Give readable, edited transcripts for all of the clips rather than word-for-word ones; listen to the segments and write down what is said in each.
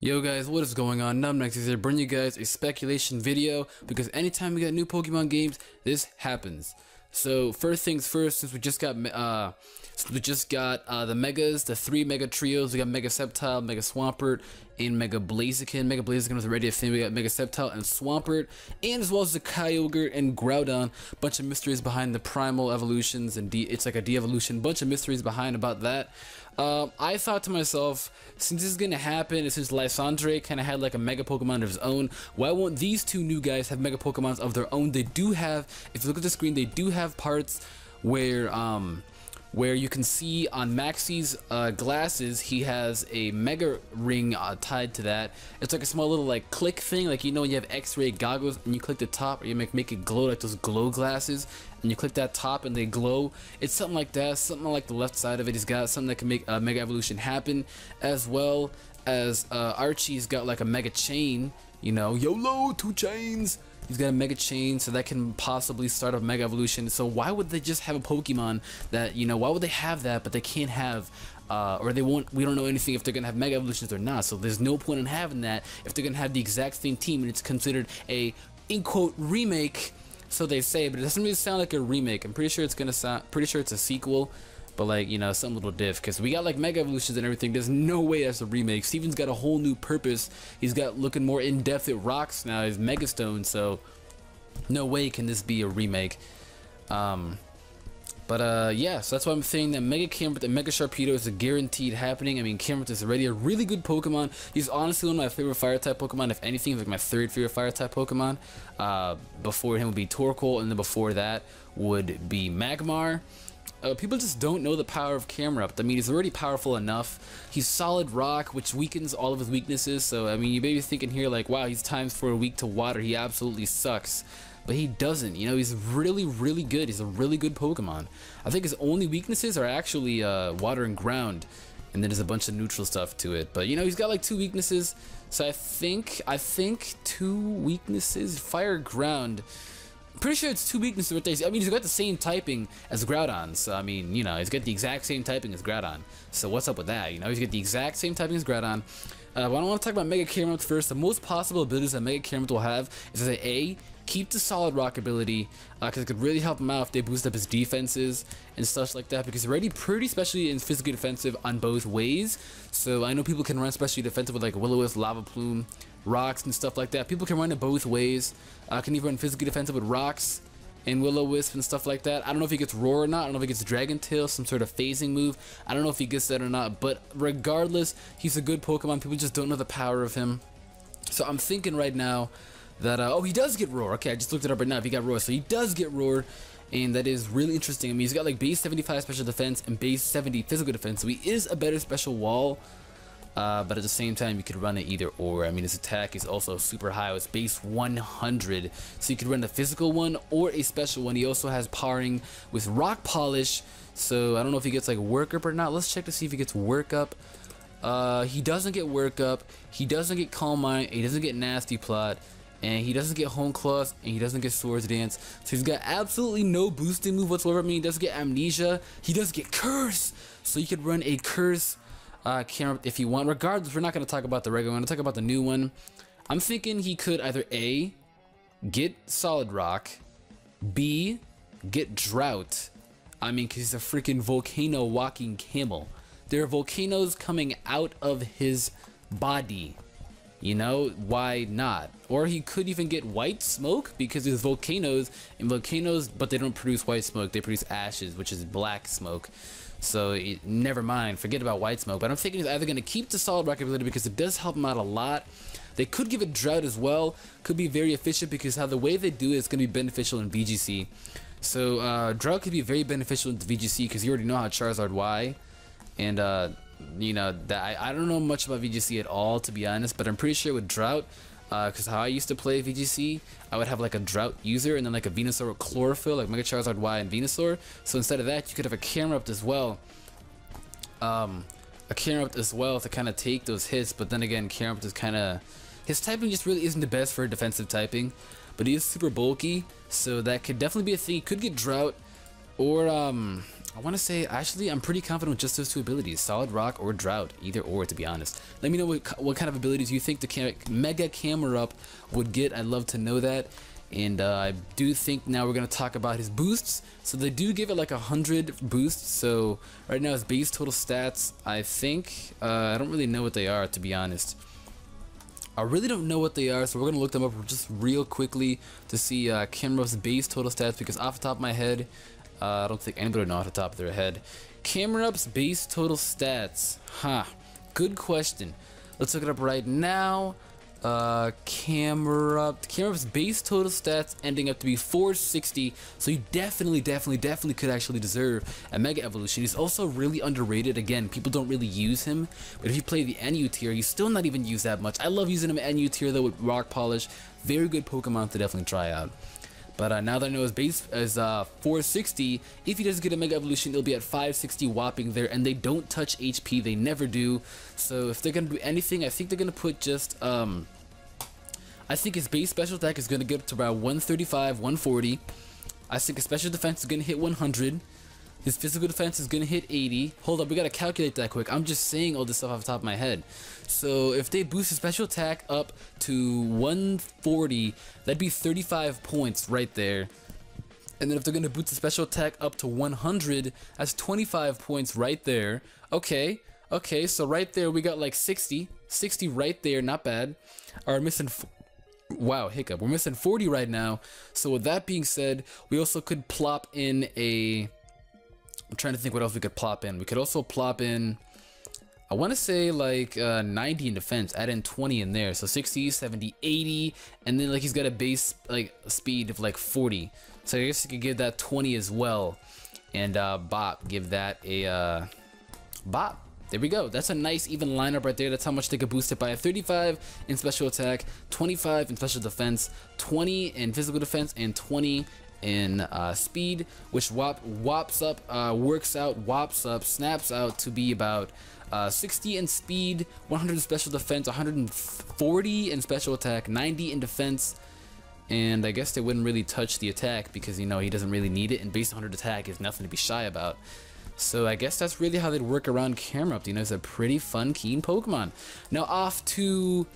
Yo guys, what is going on? Numnext is here bringing you guys a speculation video because anytime we got new Pokemon games, this happens. So first things first, since we just got the Megas, the 3 Mega Trios, we got Mega Sceptile, Mega Swampert, and Mega Blaziken. Mega Blaziken was already a thing. We got Mega Sceptile and Swampert, and as well as the Kyogre and Groudon. Bunch of mysteries behind the Primal evolutions, and it's like a de-evolution. Bunch of mysteries behind about that. I thought to myself, since this is gonna happen, and since Lysandre kind of had like a Mega Pokemon of his own, why won't these two new guys have Mega Pokemons of their own? They do have, if you look at the screen, they do have parts where you can see on Maxie's glasses, he has a Mega Ring tied to that. It's like a small little like click thing, like you know when you have X-ray goggles and you click the top, or you make it glow like those glow glasses, and you click that top and they glow. It's something like that, something like the left side of it. He's got something that can make Mega Evolution happen, as well as Archie's got like a Mega Chain, you know, YOLO, 2 chains. He's got a Mega Chain, so that can possibly start a Mega Evolution. So why would they just have a Pokemon that, you know, why would they have that, but they can't have, or they won't, we don't know anything if they're going to have Mega Evolutions or not. So there's no point in having that if they're going to have the exact same team, and it's considered a, in quote, remake, so they say, but it doesn't really sound like a remake. I'm pretty sure it's going to sound, pretty sure it's a sequel. But like, you know, some little diff, because we got like Mega Evolutions and everything. There's no way that's a remake. Steven's got a whole new purpose. He's got looking more in-depth at rocks now. He's Mega Stone, so no way can this be a remake. Yeah, so that's why I'm saying that Mega Camerupt and Mega Sharpedo is a guaranteed happening. I mean, Camerupt is already a really good Pokemon. He's honestly one of my favorite Fire-type Pokemon. If anything, he's like my 3rd favorite Fire-type Pokemon. Before him would be Torkoal, and then before that would be Magmar. People just don't know the power of Camerupt. I mean, he's already powerful enough. He's solid rock, which weakens all of his weaknesses. So, I mean, you may be thinking here like, wow, he's times 4 weak to water. He absolutely sucks. But he doesn't. You know, he's really, really good. He's a really good Pokemon. I think his only weaknesses are actually water and ground. And then there's a bunch of neutral stuff to it. But, you know, he's got like 2 weaknesses. So I think 2 weaknesses. Fire, ground. Pretty sure it's 2 weaknesses right there. I mean, he's got the same typing as Groudon, so I mean, you know, he's got the exact same typing as Groudon. So what's up with that? You know, he's got the exact same typing as Groudon. But I want to talk about Mega Camerupt first. The most possible abilities that Mega Camerupt will have is that A, keep the solid rock ability, because it could really help him out if they boost up his defenses and stuff like that, because he's already pretty specially in physically defensive on both ways. So I know people can run specially defensive with like Will-O-Wisp, Lava Plume, rocks and stuff like that. People can run it both ways. Can even run physically defensive with rocks and Will-O-Wisp and stuff like that. I don't know if he gets Roar or not. I don't know if he gets Dragon Tail, some sort of phasing move. I don't know if he gets that or not, but regardless, he's a good Pokemon. People just don't know the power of him. So I'm thinking right now that, oh, he does get Roar. Okay, I just looked it up right now if he got Roar. So he does get Roar, and that is really interesting. I mean, he's got like base 75 special defense and base 70 physical defense, so he is a better special wall. But at the same time, you could run it either or. I mean, his attack is also super high. It's base 100, so you could run the physical one or a special one. He also has powering with Rock Polish, so I don't know if he gets like Work Up or not. Let's check to see if he gets Work Up. He doesn't get Work Up. He doesn't get Calm Mind. He doesn't get Nasty Plot. And he doesn't get Home Claws, and he doesn't get Swords Dance. So he's got absolutely no boosting move whatsoever. I mean, he does get Amnesia. He does get Curse, so you could run a Curse Camerupt if you want. Regardless, we're not going to talk about the regular one. We're going to talk about the new one. I'm thinking he could either A, get Solid Rock, B, get Drought. I mean, because he's a freaking volcano walking camel. There are volcanoes coming out of his body. You know, why not? Or he could even get White Smoke, because there's volcanoes, and volcanoes, but they don't produce white smoke. They produce ashes, which is black smoke. So never mind, forget about White Smoke. But I'm thinking he's either going to keep the Solid Rock ability because it does help him out a lot. They could give it Drought as well. Could be very efficient because how the way they do it is going to be beneficial in VGC. So Drought could be very beneficial in VGC because you already know how Charizard Y. And you know, that I don't know much about VGC at all, to be honest, but I'm pretty sure with Drought, because how I used to play VGC, I would have like a Drought user and then like a Venusaur with Chlorophyll, like Mega Charizard Y and Venusaur. So instead of that, you could have a Camerupt as well. A Camerupt as well to kind of take those hits, but then again, Camerupt is kind of, his typing just really isn't the best for defensive typing, but he is super bulky, so that could definitely be a thing. He could get Drought, or I want to say, actually, I'm pretty confident with just those two abilities, Solid Rock or Drought, either or, to be honest. Let me know what kind of abilities you think the Mega Camerupt would get. I'd love to know that. And I do think now we're going to talk about his boosts. So they do give it like 100 boosts. So right now his base total stats, I think, I don't really know what they are, to be honest. I really don't know what they are, so we're going to look them up just real quickly to see Camerupt's base total stats, because off the top of my head, I don't think anybody would know off the top of their head. Camerupt's base total stats. Good question. Let's look it up right now. Camerupt's base total stats ending up to be 460, so he definitely could actually deserve a Mega Evolution. He's also really underrated. Again, people don't really use him, but if you play the NU tier, he's still not even used that much. I love using him NU tier though with Rock Polish. Very good Pokemon to definitely try out. But now that I know his base is 460, if he does get a Mega Evolution, it'll be at 560 whopping there, and they don't touch HP, they never do. So if they're going to do anything, I think they're going to put just, I think his base special attack is going to get up to about 135, 140. I think his special defense is going to hit 100. His physical defense is going to hit 80. Hold up, we got to calculate that quick. I'm just saying all this stuff off the top of my head. So if they boost his special attack up to 140, that'd be 35 points right there. And then if they're going to boost the special attack up to 100, that's 25 points right there. Okay, so right there we got like 60 right there, not bad. Are missing... Wow, hiccup. We're missing 40 right now. So with that being said, we also could plop in a... I'm trying to think what else we could plop in. We could also plop in, I want to say like 90 in defense, add in 20 in there. So 60, 70, 80, and then like he's got a base like speed of like 40. So I guess you could give that 20 as well. And Bop, give that a Bop. There we go. That's a nice even lineup right there. That's how much they could boost it by. 35 in special attack, 25 in special defense, 20 in physical defense, and 20 in speed, which snaps out to be about 60 in speed, 100 in special defense, 140 in special attack, 90 in defense, and I guess they wouldn't really touch the attack because, you know, he doesn't really need it, and base 100 attack is nothing to be shy about. So I guess that's really how they'd work around Camerupt. You know, it's a pretty fun, keen Pokemon. Now off to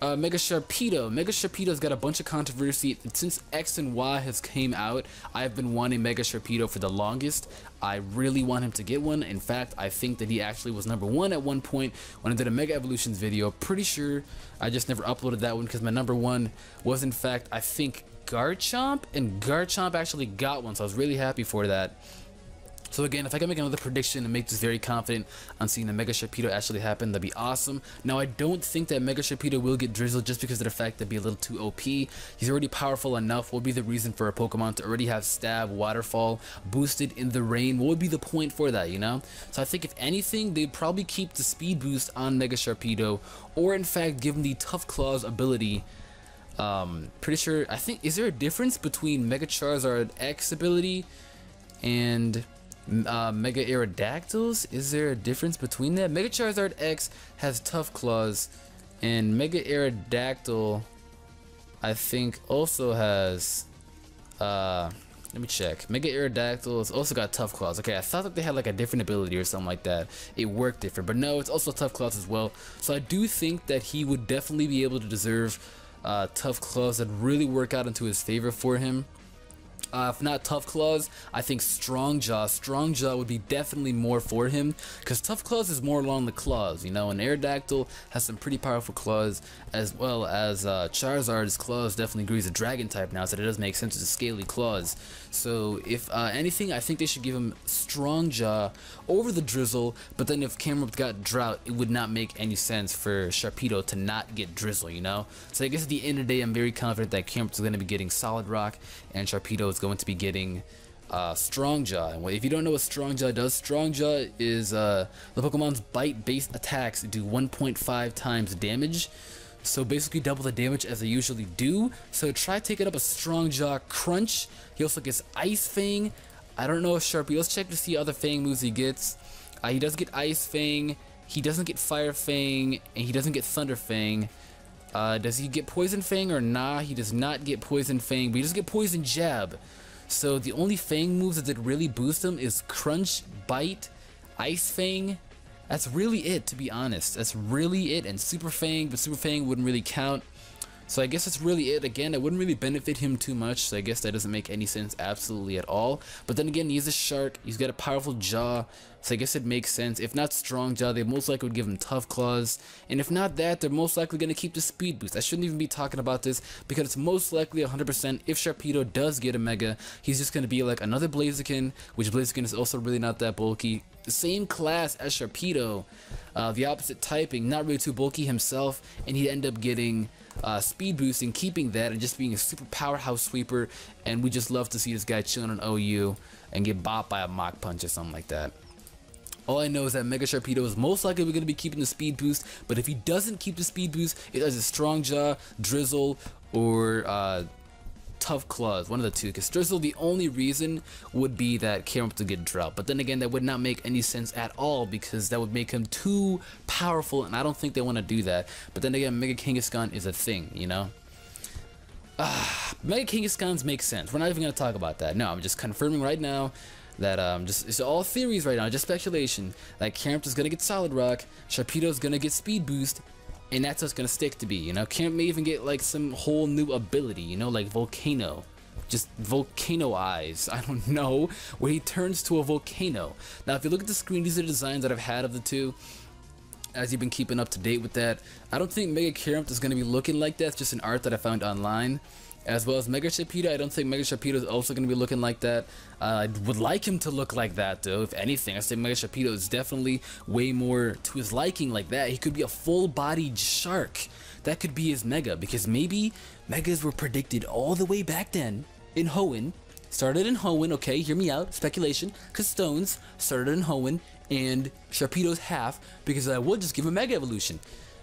Mega Sharpedo. Mega Sharpedo's got a bunch of controversy. Since X and Y has came out, I've been wanting Mega Sharpedo for the longest. I really want him to get one. In fact, I think that he actually was #1 at one point when I did a Mega Evolutions video. Pretty sure I just never uploaded that one because my #1 was in fact, I think, Garchomp, and Garchomp actually got one, so I was really happy for that. So again, if I can make another prediction and make this very confident on seeing the Mega Sharpedo actually happen, that'd be awesome. Now, I don't think that Mega Sharpedo will get Drizzled just because of the fact that'd be a little too OP. He's already powerful enough. What would be the reason for a Pokemon to already have Stab, Waterfall, boosted in the rain? What would be the point for that, you know? So I think if anything, they'd probably keep the speed boost on Mega Sharpedo, or in fact, give him the Tough Claws ability. Pretty sure, I think, is there a difference between Mega Charizard X ability and Mega Aerodactyls? Is there a difference between that? Mega Charizard X has Tough Claws, and Mega Aerodactyl, I think, also has let me check. Mega Aerodactyl has also got Tough Claws. Okay, I thought that they had like a different ability or something like that. It worked different, but no, it's also Tough Claws as well. So I do think that he would definitely be able to deserve Tough Claws that really work out into his favor for him. If not Tough Claws, I think Strong Jaw. Strong Jaw would be definitely more for him, because Tough Claws is more along the claws, you know, and Aerodactyl has some pretty powerful claws, as well as Charizard's claws definitely agrees a dragon type now, so it does make sense as a scaly claws. So if anything, I think they should give him Strong Jaw over the Drizzle, but then if Camerupt got Drought, it would not make any sense for Sharpedo to not get Drizzle, you know? So I guess at the end of the day, I'm very confident that Camerupt is going to be getting Solid Rock, and Sharpedo is going to be getting Strong Jaw. And if you don't know what Strong Jaw does, Strong Jaw is the Pokemon's bite-based attacks do 1.5 times damage. So basically double the damage as they usually do. So try taking up a Strong Jaw Crunch. He also gets Ice Fang. I don't know if Sharpie. Let's check to see other Fang moves he gets. He does get Ice Fang. He doesn't get Fire Fang, and he doesn't get Thunder Fang. Does he get Poison Fang or nah? He does not get Poison Fang, but he does get Poison Jab. So the only Fang moves that did really boost him is Crunch, Bite, Ice Fang. That's really it, to be honest. That's really it. And Super Fang, but Super Fang wouldn't really count. So I guess that's really it. Again, it wouldn't really benefit him too much, so I guess that doesn't make any sense absolutely at all. But then again, he's a shark, he's got a powerful jaw, so I guess it makes sense. If not strong jaw, they most likely would give him tough claws. And if not that, they're most likely going to keep the speed boost. I shouldn't even be talking about this, because it's most likely 100% if Sharpedo does get a Mega, he's just going to be like another Blaziken, which Blaziken is also really not that bulky. The same class as Sharpedo, the opposite typing, not really too bulky himself, and he'd end up getting speed boost and keeping that and just being a super powerhouse sweeper. And we just love to see this guy chilling on OU and get bopped by a Mach Punch or something like that. All I know is that Mega Sharpedo is most likely going to be keeping the speed boost, but if he doesn't keep the speed boost, it has a strong jaw, Drizzle, or tough claws, one of the two. Because Drizzle, the only reason would be that Camerupt would get dropped, but then again, that would not make any sense at all, because that would make him too powerful, and I don't think they want to do that. But then again, Mega Kangaskhan is a thing, you know. Mega Kangaskhan's make sense. We're not even going to talk about that. No, I'm just confirming right now that it's all theories right now, just speculation. Like Camerupt is gonna get Solid Rock, Sharpedo's gonna get Speed Boost, and that's what's gonna stick to be. You know, Camerupt may even get like some whole new ability. You know, like Volcano, just Volcano Eyes. I don't know, where he turns to a volcano. Now, if you look at the screen, these are the designs that I've had of the two. As you've been keeping up to date with that, I don't think Mega Camerupt is gonna be looking like that. It's just an art that I found online. As well as Mega Sharpedo, I don't think Mega Sharpedo is also going to be looking like that. I would like him to look like that, though. If anything, I say Mega Sharpedo is definitely way more to his liking like that. He could be a full-bodied shark. That could be his Mega, because maybe Megas were predicted all the way back then in Hoenn. Started in Hoenn, okay, hear me out, speculation, because Stones started in Hoenn, and Sharpedo's half, because I would just give him Mega Evolution.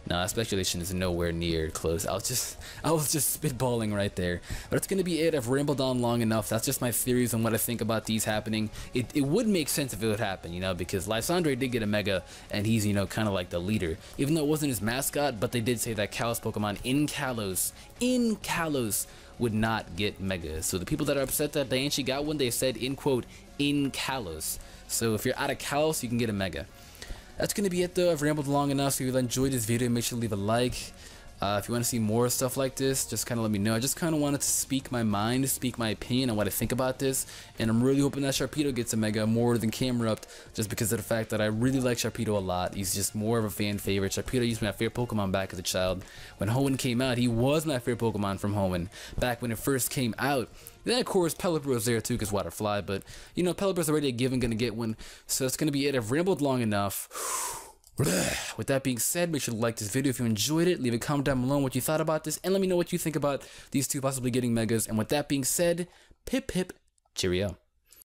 Nah, speculation is nowhere near close. I was just spitballing right there. But that's gonna be it. I've rambled on long enough. That's just my theories on what I think about these happening. It would make sense if it would happen, you know, because Lysandre did get a Mega, and he's, you know, kind of like the leader. Even though it wasn't his mascot, but they did say that Kalos Pokemon in Kalos would not get Megas. So the people that are upset that they actually got one, they said in quote, in Kalos. So if you're out of Kalos, you can get a Mega. That's going to be it though. I've rambled long enough, so if you enjoyed this video, make sure to leave a like. If you want to see more stuff like this, just kind of let me know. I just kind of wanted to speak my mind, speak my opinion on what I think about this, and I'm really hoping that Sharpedo gets a Mega more than Camerupt, just because of the fact that I really like Sharpedo a lot. He's just more of a fan favorite. Sharpedo used to be my favorite Pokemon back as a child. When Hoenn came out, he was my favorite Pokemon from Hoenn, back when it first came out. Then of course Pelipper was there too, because Waterfly, but you know, Pelipper's already a given, gonna get one, so it's gonna be it. I've rambled long enough. With that being said, make sure to like this video if you enjoyed it. Leave a comment down below what you thought about this, and let me know what you think about these two possibly getting Megas. And with that being said, pip pip, cheerio.